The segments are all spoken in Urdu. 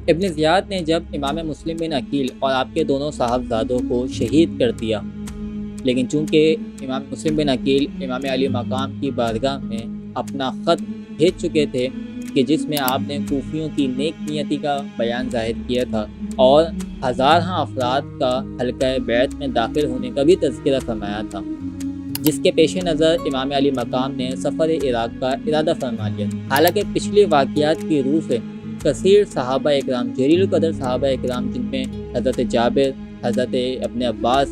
ابن زیاد نے جب امام مسلم بن عقیل اور آپ کے دونوں صاحبزادوں کو شہید کر دیا، لیکن چونکہ امام مسلم بن عقیل امام علی مقام کی بارگاہ میں اپنا خط بھیج چکے تھے کہ جس میں آپ نے کوفیوں کی نیک نیتی کا بیان ظاہر کیا تھا اور ہزارہ افراد کا حلقہ بیعت میں داخل ہونے کا بھی تذکرہ فرمایا تھا، جس کے پیش نظر امام علی مقام نے سفر عراق کا ارادہ فرما لیا۔ حالانکہ پچھلے واقعات کی روح سے کثیر صحابہ اکرام، جلیل القدر صحابہ اکرام، جن میں حضرت جابر، حضرت ابن عباس،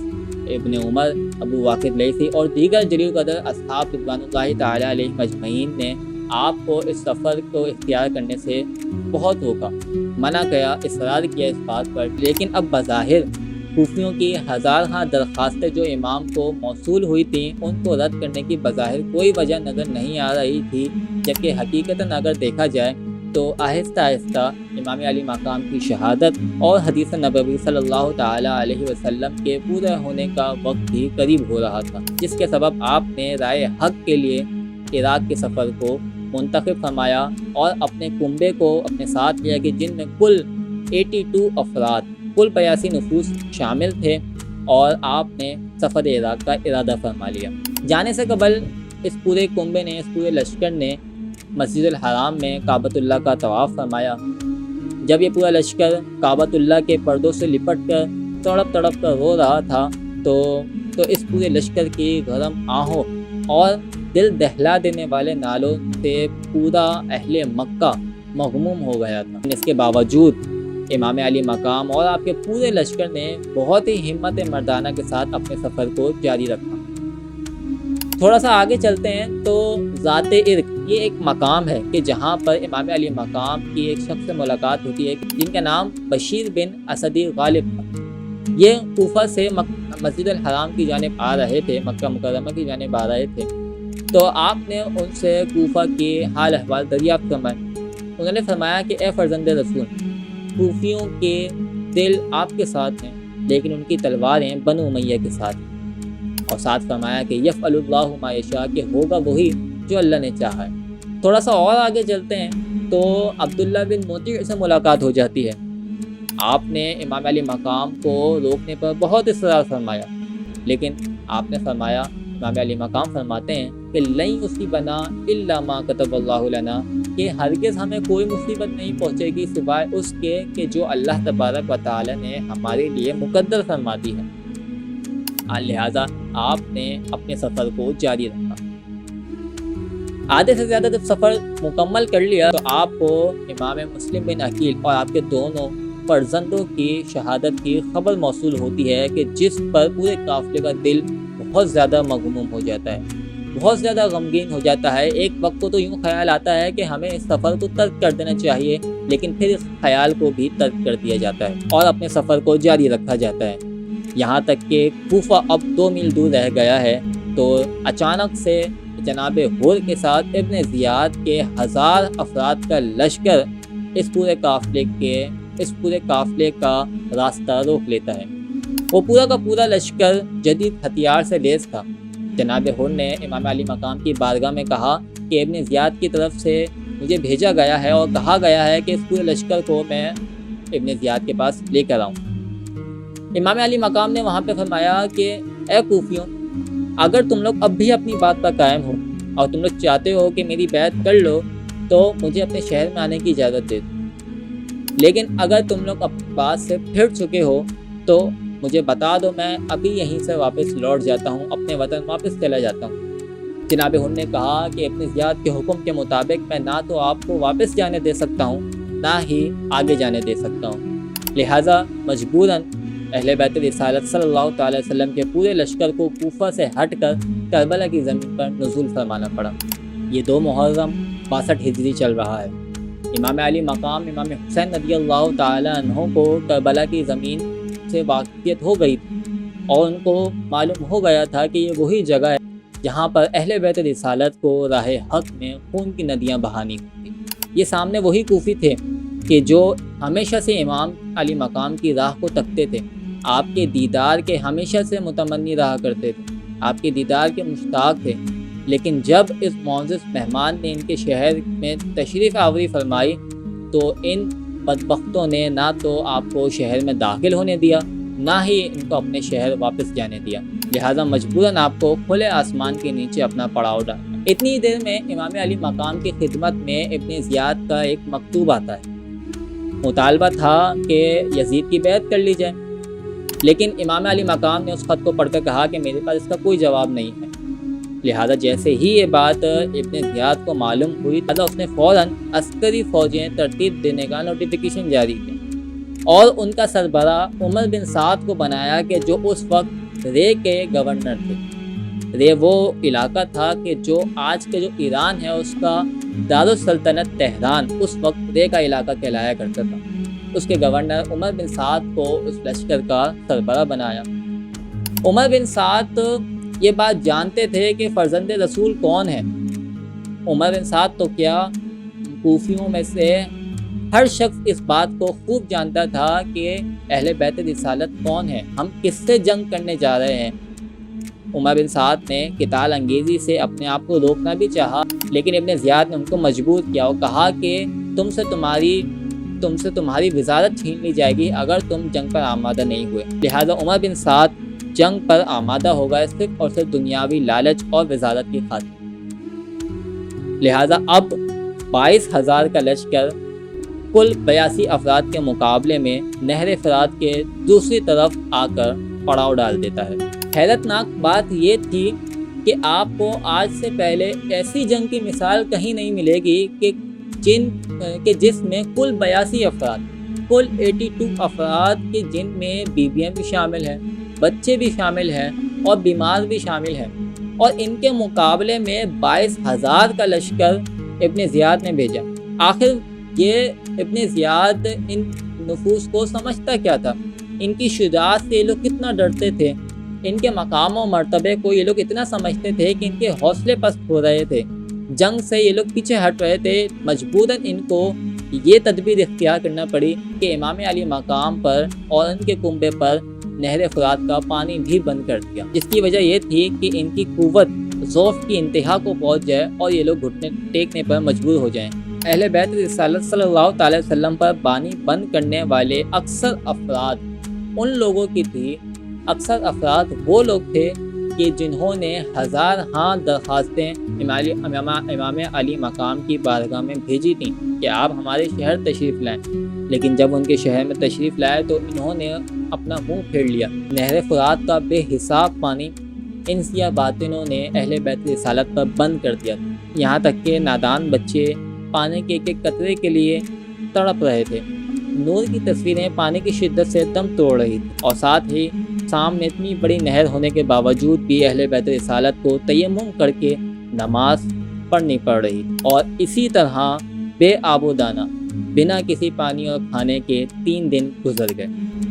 ابن عمر، ابو واقد لیثی اور دیگر جلیل القدر اصحاب رضوان اللہ تعالی علیہم اجمعین نے آپ کو اس سفر کو اختیار کرنے سے بہت روکا، منع کیا، اصرار کیا اس بات پر، لیکن اب بظاہر کوفیوں کی ہزارہ درخواستیں جو امام کو موصول ہوئی تھیں ان کو رد کرنے کی بظاہر کوئی وجہ نظر نہیں آ رہی تھی، جبکہ حقیقتاً اگر دیکھا جائے تو آہستہ آہستہ امام علی مقام کی شہادت اور حدیث نبوی صلی اللہ تعالی علیہ وسلم کے پورے ہونے کا وقت بھی قریب ہو رہا تھا، جس کے سبب آپ نے رائے حق کے لیے عراق کے سفر کو منتخب فرمایا اور اپنے کنبے کو اپنے ساتھ لیا کہ جن میں کل 82 افراد، کل 82 نفوس شامل تھے، اور آپ نے سفر عراق کا ارادہ فرما لیا۔ جانے سے قبل اس پورے کنبے نے، اس پورے لشکر نے مسجد الحرام میں کعبۃ اللہ کا طواف فرمایا۔ جب یہ پورا لشکر کعبۃ اللہ کے پردوں سے لپٹ کر تڑپ تڑپ کر رو رہا تھا تو اس پورے لشکر کی گرم آہوں اور دل دہلا دینے والے نالوں سے پورا اہل مکہ مغموم ہو گیا تھا۔ اس کے باوجود امام علی مقام اور آپ کے پورے لشکر نے بہت ہی ہمت مردانہ کے ساتھ اپنے سفر کو جاری رکھا۔ تھوڑا سا آگے چلتے ہیں تو ذات عرق یہ ایک مقام ہے کہ جہاں پر امام علی مقام کی ایک شخص سے ملاقات ہوتی ہے جن کا نام بشیر بن اسدی غالب تھا۔ یہ کوفہ سے مسجد الحرام کی جانب آ رہے تھے، مکہ مکرمہ کی جانب آ رہے تھے، تو آپ نے ان سے کوفہ کے حال احوال دریافت فرمائے۔ انہوں نے فرمایا کہ اے فرزند رسول، کوفیوں کے دل آپ کے ساتھ ہیں لیکن ان کی تلواریں بنو امیہ کے ساتھ ہیں، اور ساتھ فرمایا کہ یفعل اللہ ما یشاء، کہ ہوگا وہی جو اللہ نے چاہا ہے۔ تھوڑا سا اور آگے چلتے ہیں تو عبداللہ بن مطیع سے ملاقات ہو جاتی ہے۔ آپ نے امام علی مقام کو روکنے پر بہت اصرار فرمایا، لیکن آپ نے فرمایا، امام علی مقام فرماتے ہیں کہ لن یصیبنا الا ما کتب اللہ لنا، کہ ہرگز ہمیں کوئی مصیبت نہیں پہنچے گی سوائے اس کے کہ جو اللہ تبارک و تعالی نے ہمارے لیے مقدر فرما دی ہے۔ لہٰذا آپ نے اپنے سفر کو جاری رکھا۔ آدھے سے زیادہ جب سفر مکمل کر لیا تو آپ کو امام مسلم بن عقیل اور آپ کے دونوں فرزندوں کی شہادت کی خبر موصول ہوتی ہے کہ جس پر پورے قافلے کا دل بہت زیادہ مغموم ہو جاتا ہے، بہت زیادہ غمگین ہو جاتا ہے۔ ایک وقت تو یوں خیال آتا ہے کہ ہمیں اس سفر کو ترک کر دینا چاہیے، لیکن پھر اس خیال کو بھی ترک کر دیا جاتا ہے اور اپنے سفر کو جاری رکھا جاتا ہے، یہاں تک کہ کوفہ اب 2 میل دور رہ گیا ہے تو اچانک سے جناب ہور کے ساتھ ابن زیاد کے 1000 افراد کا لشکر اس پورے قافلے کا راستہ روک لیتا ہے۔ وہ پورا کا پورا لشکر جدید ہتھیار سے لیس تھا۔ جناب ہور نے امام علی مقام کی بارگاہ میں کہا کہ ابن زیاد کی طرف سے مجھے بھیجا گیا ہے اور کہا گیا ہے کہ اس پورے لشکر کو میں ابن زیاد کے پاس لے کر آؤں۔ امام علی مقام نے وہاں پہ فرمایا کہ اے کوفیوں، اگر تم لوگ اب بھی اپنی بات پر قائم ہو اور تم لوگ چاہتے ہو کہ میری بیعت کر لو تو مجھے اپنے شہر میں آنے کی اجازت دے دو، لیکن اگر تم لوگ اپنی بات سے پھر چکے ہو تو مجھے بتا دو، میں ابھی یہیں سے واپس لوٹ جاتا ہوں، اپنے وطن واپس چلا جاتا ہوں۔ جناب ہن نے کہا کہ ابن زیاد کے حکم کے مطابق میں نہ تو آپ کو واپس جانے دے سکتا ہوں نہ ہی آگے جانے دے سکتا ہوں، لہٰذا مجبوراً اہل بیت رسالت صلی اللہ تعالی وسلم کے پورے لشکر کو کوفہ سے ہٹ کر کربلا کی زمین پر نزول فرمانا پڑا۔ یہ 2 محرم 62 ہجری چل رہا ہے۔ امام علی مقام امام حسین رضی اللہ تعالی عنہ کو کربلا کی زمین سے واقفیت ہو گئی تھی اور ان کو معلوم ہو گیا تھا کہ یہ وہی جگہ ہے جہاں پر اہل بیت رسالت کو راہ حق میں خون کی ندیاں بہانی ہوتی۔ یہ سامنے وہی کوفی تھے کہ جو ہمیشہ سے امام علی مقام کی راہ کو تکتے تھے، آپ کے دیدار کے ہمیشہ سے متمنی رہا کرتے تھے، آپ کے دیدار کے مشتاق تھے، لیکن جب اس معزز مہمان نے ان کے شہر میں تشریف آوری فرمائی تو ان بدبختوں نے نہ تو آپ کو شہر میں داخل ہونے دیا، نہ ہی ان کو اپنے شہر واپس جانے دیا، لہٰذا مجبوراً آپ کو کھلے آسمان کے نیچے اپنا پڑاؤ ڈالنا۔ اتنی دیر میں امام علی مقام کی خدمت میں ابن زیاد کا ایک مکتوب آتا ہے۔ مطالبہ تھا کہ یزید کی بیعت کر لی جائے، لیکن امام علی مقام نے اس خط کو پڑھ کر کہا کہ میرے پاس اس کا کوئی جواب نہیں ہے۔ لہٰذا جیسے ہی یہ بات ابن زیاد کو معلوم ہوئی، لہٰذا اس نے فوراً عسکری فوجیں ترتیب دینے کا نوٹیفیکیشن جاری کیا اور ان کا سربراہ عمر بن سعد کو بنایا کہ جو اس وقت رے کے گورنر تھے۔ رے وہ علاقہ تھا کہ جو آج کے جو ایران ہے اس کا دارالسلطنت تہران اس وقت رے کا علاقہ کہلایا کرتا تھا۔ اس کے گورنر عمر بن سعد کو اس لشکر کا سربراہ بنایا۔ عمر بن سعد یہ بات جانتے تھے کہ فرزند رسول کون ہے۔ عمر بن سعد تو کیا، کوفیوں میں سے ہر شخص اس بات کو خوب جانتا تھا کہ اہل بیت رسالت کون ہے، ہم کس سے جنگ کرنے جا رہے ہیں۔ عمر بن سعد نے قتال انگیزی سے اپنے آپ کو روکنا بھی چاہا، لیکن ابن زیاد نے ان کو مجبور کیا اور کہا کہ تم سے تمہاری وزارت چھین لی جائے گی اگر تم جنگ پر آمادہ نہیں ہوئے۔ لہٰذا عمر بن سعد جنگ پر آمادہ ہو گئے، صرف اور صرف دنیاوی لالچ اور وزارت کی خاطر۔ لہٰذا اب 22,000 کا لشکر کل 82 افراد کے مقابلے میں نہر فرات کے دوسری طرف آ کر پڑاؤ ڈال دیتا ہے۔ حیرت ناک بات یہ تھی کہ آپ کو آج سے پہلے ایسی جنگ کی مثال کہیں نہیں ملے گی کہ جس میں کل 82 افراد، کل 82 افراد کے جن میں بیویاں بھی شامل ہیں، بچے بھی شامل ہیں اور بیمار بھی شامل ہیں، اور ان کے مقابلے میں 22,000 کا لشکر ابن زیاد نے بھیجا۔ آخر یہ ابن زیاد ان نفوس کو سمجھتا کیا تھا؟ ان کی شجاعت سے یہ لوگ کتنا ڈرتے تھے، ان کے مقام و مرتبے کو یہ لوگ اتنا سمجھتے تھے کہ ان کے حوصلے پست ہو رہے تھے، جنگ سے یہ لوگ پیچھے ہٹ رہے تھے۔ مجبوراً ان کو یہ تدبیر اختیار کرنا پڑی کہ امام علی مقام پر اور ان کے کنبے پر نہر فرات کا پانی بھی بند کر دیا، جس کی وجہ یہ تھی کہ ان کی قوت ضعف کی انتہا کو پہنچ جائے اور یہ لوگ گھٹنے ٹیکنے پر مجبور ہو جائیں۔ اہل بیت رسالت صلی اللہ تعالی وسلم پر بانی بند کرنے والے اکثر افراد ان لوگوں کی تھی، اکثر افراد وہ لوگ تھے کہ جنہوں نے ہزار ہاں درخواستیں امام علی مقام کی بارگاہ میں بھیجی تھیں کہ آپ ہمارے شہر تشریف لائیں، لیکن جب ان کے شہر میں تشریف لائے تو انہوں نے اپنا منہ پھیر لیا۔ نہر فرات کا بے حساب پانی ان سیاہ باطنوں نے اہل بیت رسالت پر بند کر دیا، یہاں تک کہ نادان بچے پانی کے ایک ایک قطرے کے لیے تڑپ رہے تھے۔ نور کی تصویریں پانی کی شدت سے دم توڑ رہی تھی، اور ساتھ ہی سامنے اتنی بڑی نہر ہونے کے باوجود بھی اہل بیت رسالت کو تیمم کر کے نماز پڑھنی پڑ رہی، اور اسی طرح بے آب و دانہ بنا کسی پانی اور کھانے کے 3 دن گزر گئے۔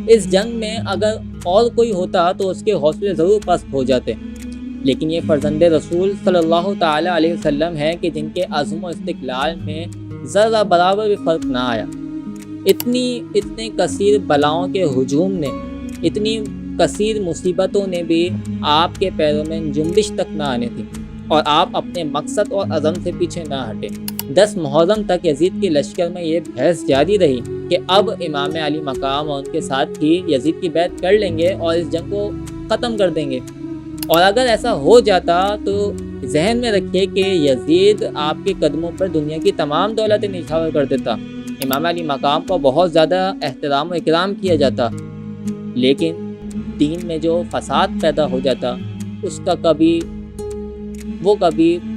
اس جنگ میں اگر اور کوئی ہوتا تو اس کے حوصلے ضرور پست ہو جاتے، لیکن یہ فرزند رسول صلی اللہ تعالی علیہ وسلم ہے کہ جن کے عزم و استقلال میں ذرہ برابر بھی فرق نہ آیا۔ اتنے کثیر بلاؤں کے ہجوم نے، اتنی کثیر مصیبتوں نے بھی آپ کے پیروں میں جنبش تک نہ آنے تھی، اور آپ اپنے مقصد اور عزم سے پیچھے نہ ہٹے۔ 10 محرم تک یزید کے لشکر میں یہ بحث جاری رہی کہ اب امام علی مقام اور ان کے ساتھ ہی یزید کی بیعت کر لیں گے اور اس جنگ کو ختم کر دیں گے، اور اگر ایسا ہو جاتا تو ذہن میں رکھیے کہ یزید آپ کے قدموں پر دنیا کی تمام دولتیں نچھاور کر دیتا، امام علی مقام کو بہت زیادہ احترام و اکرام کیا جاتا، لیکن دین میں جو فساد پیدا ہو جاتا اس کا کبھی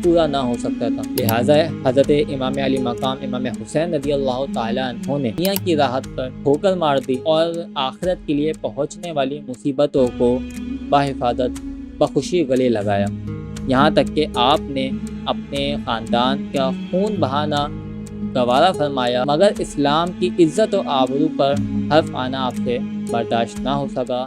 پورا نہ ہو سکتا تھا۔ لہٰذا حضرت امام علی مقام امام حسین رضی اللہ تعالیٰ عنہ نے دنیا کی راحت پر ٹھوکر مار دی اور آخرت کے لیے پہنچنے والی مصیبتوں کو بحفاظت بخوشی گلے لگایا، یہاں تک کہ آپ نے اپنے خاندان کا خون بہانا گوارا فرمایا، مگر اسلام کی عزت و آبرو پر حرف آنا آپ سے برداشت نہ ہو سکا۔